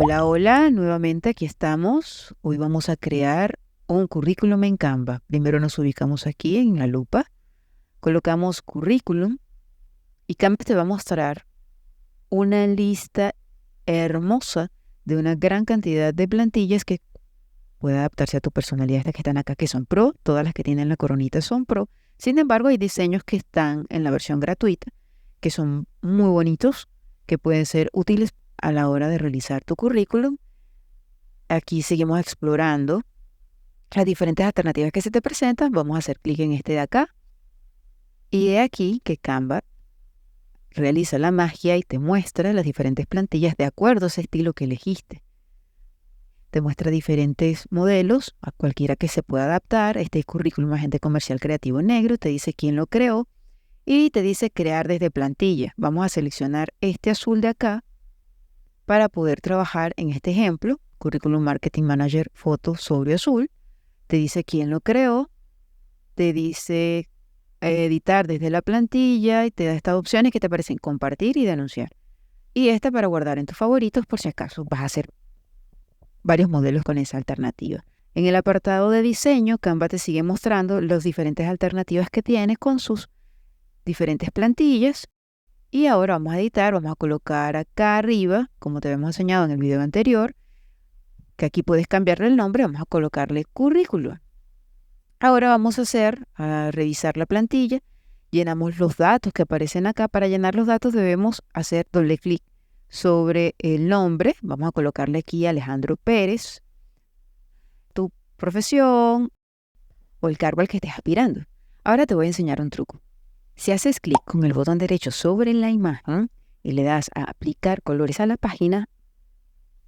Hola, hola, nuevamente aquí estamos. Hoy vamos a crear un currículum en Canva. Primero nos ubicamos aquí en la lupa, colocamos currículum y Canva te va a mostrar una lista hermosa de una gran cantidad de plantillas que puede adaptarse a tu personalidad. Estas que están acá, que son pro, todas las que tienen la coronita son pro. Sin embargo, hay diseños que están en la versión gratuita, que son muy bonitos, que pueden ser útiles a la hora de realizar tu currículum. Aquí seguimos explorando las diferentes alternativas que se te presentan. Vamos a hacer clic en este de acá. Y de aquí que Canva realiza la magia y te muestra las diferentes plantillas de acuerdo a ese estilo que elegiste. Te muestra diferentes modelos, a cualquiera que se pueda adaptar. Este currículum agente comercial creativo negro, te dice quién lo creó y te dice crear desde plantilla. Vamos a seleccionar este azul de acá para poder trabajar en este ejemplo. Curriculum Marketing Manager foto sobre azul. Te dice quién lo creó, te dice editar desde la plantilla y te da estas opciones que te aparecen compartir y denunciar. Y esta para guardar en tus favoritos por si acaso vas a hacer varios modelos con esa alternativa. En el apartado de diseño, Canva te sigue mostrando las diferentes alternativas que tiene con sus diferentes plantillas. Y ahora vamos a editar, vamos a colocar acá arriba, como te habíamos enseñado en el video anterior, que aquí puedes cambiarle el nombre, vamos a colocarle currículum. Ahora vamos a revisar la plantilla, llenamos los datos que aparecen acá. Para llenar los datos debemos hacer doble clic sobre el nombre, vamos a colocarle aquí Alejandro Pérez, tu profesión o el cargo al que estés aspirando. Ahora te voy a enseñar un truco. Si haces clic con el botón derecho sobre la imagen y le das a aplicar colores a la página,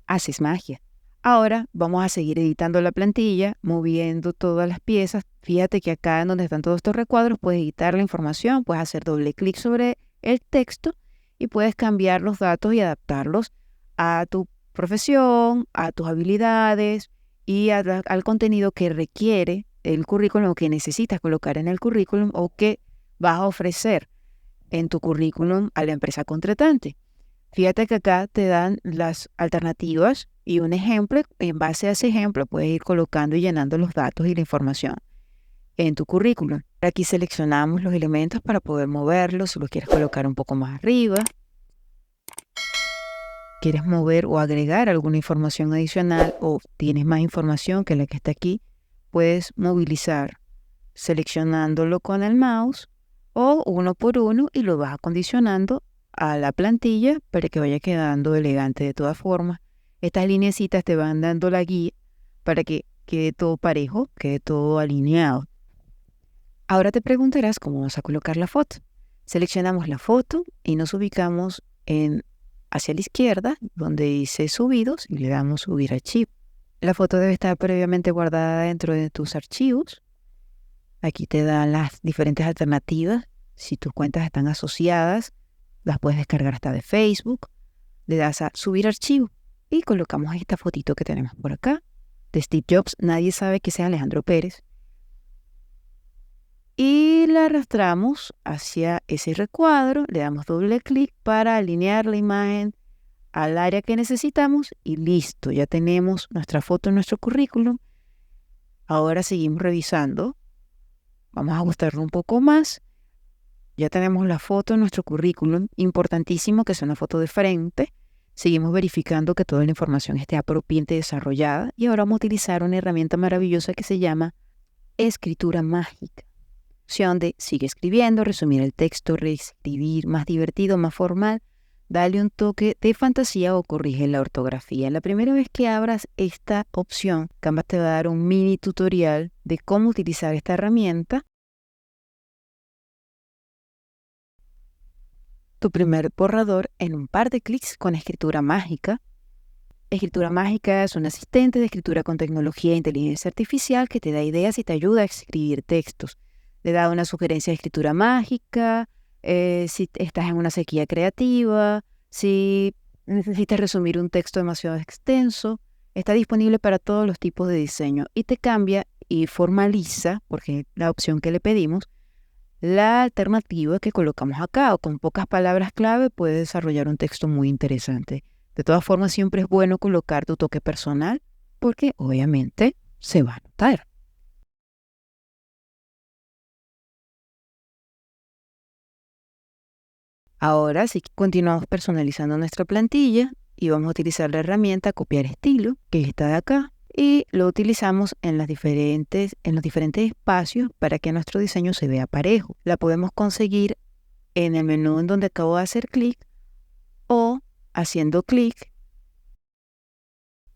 haces magia. Ahora vamos a seguir editando la plantilla, moviendo todas las piezas. Fíjate que acá en donde están todos estos recuadros puedes editar la información, puedes hacer doble clic sobre el texto y puedes cambiar los datos y adaptarlos a tu profesión, a tus habilidades y al contenido que requiere el currículum o que necesitas colocar en el currículum o que vas a ofrecer en tu currículum a la empresa contratante. Fíjate que acá te dan las alternativas y un ejemplo. En base a ese ejemplo puedes ir colocando y llenando los datos y la información en tu currículum. Aquí seleccionamos los elementos para poder moverlos. Si lo quieres colocar un poco más arriba, quieres mover o agregar alguna información adicional o tienes más información que la que está aquí, puedes movilizar seleccionándolo con el mouse o uno por uno y lo vas acondicionando a la plantilla para que vaya quedando elegante de todas formas. Estas lineecitas te van dando la guía para que quede todo parejo, quede todo alineado. Ahora te preguntarás cómo vas a colocar la foto. Seleccionamos la foto y nos ubicamos hacia la izquierda, donde dice subidos, y le damos subir archivo. La foto debe estar previamente guardada dentro de tus archivos. Aquí te dan las diferentes alternativas. Si tus cuentas están asociadas, las puedes descargar hasta de Facebook. Le das a subir archivo y colocamos esta fotito que tenemos por acá de Steve Jobs. Nadie sabe que sea Alejandro Pérez. Y la arrastramos hacia ese recuadro. Le damos doble clic para alinear la imagen al área que necesitamos y listo. Ya tenemos nuestra foto en nuestro currículum. Ahora seguimos revisando. Vamos a ajustarlo un poco más. Ya tenemos la foto en nuestro currículum. Importantísimo que sea una foto de frente. Seguimos verificando que toda la información esté apropiadamente desarrollada. Y ahora vamos a utilizar una herramienta maravillosa que se llama escritura mágica. Opción de sigue escribiendo, resumir el texto, reescribir, más divertido, más formal. Dale un toque de fantasía o corrige la ortografía. La primera vez que abras esta opción, Canva te va a dar un mini tutorial de cómo utilizar esta herramienta. Tu primer borrador en un par de clics con escritura mágica. Escritura mágica es un asistente de escritura con tecnología e inteligencia artificial que te da ideas y te ayuda a escribir textos. Le da una sugerencia de escritura mágica, si estás en una sequía creativa, si necesitas resumir un texto demasiado extenso. Está disponible para todos los tipos de diseño y te cambia y formaliza, porque es la opción que le pedimos, la alternativa que colocamos acá, o con pocas palabras clave puede desarrollar un texto muy interesante. De todas formas, siempre es bueno colocar tu toque personal porque obviamente se va a notar. Ahora sí que continuamos personalizando nuestra plantilla y vamos a utilizar la herramienta copiar estilo, que está de acá, y lo utilizamos en los diferentes espacios para que nuestro diseño se vea parejo. La podemos conseguir en el menú en donde acabo de hacer clic o haciendo clic.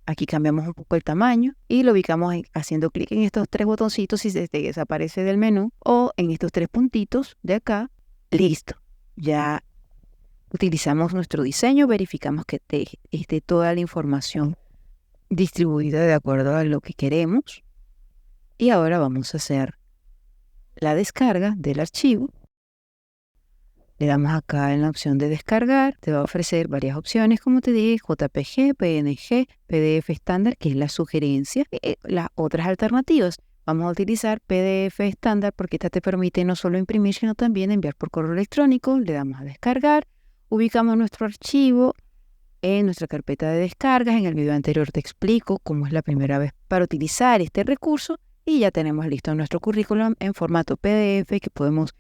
Aquí cambiamos un poco el tamaño y lo ubicamos haciendo clic en estos tres botoncitos y se desaparece del menú, o en estos tres puntitos de acá. Listo. Ya utilizamos nuestro diseño, verificamos que esté toda la información distribuida de acuerdo a lo que queremos. Y ahora vamos a hacer la descarga del archivo. Le damos acá en la opción de descargar. Te va a ofrecer varias opciones, como te dije, JPG, PNG, PDF estándar, que es la sugerencia. Las otras alternativas. Vamos a utilizar PDF estándar porque esta te permite no solo imprimir, sino también enviar por correo electrónico. Le damos a descargar. Ubicamos nuestro archivo en nuestra carpeta de descargas. En el video anterior te explico cómo es la primera vez para utilizar este recurso y ya tenemos listo nuestro currículum en formato PDF que podemos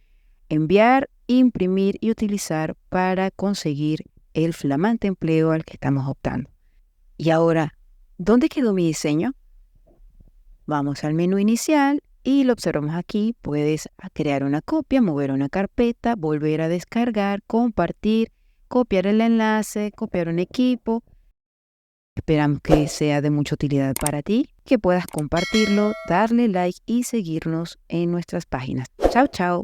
enviar, imprimir y utilizar para conseguir el flamante empleo al que estamos optando. Y ahora, ¿dónde quedó mi diseño? Vamos al menú inicial y lo observamos aquí. Puedes crear una copia, mover una carpeta, volver a descargar, compartir, copiar el enlace, copiar un equipo. Esperamos que sea de mucha utilidad para ti, que puedas compartirlo, darle like y seguirnos en nuestras páginas. Chao, chao.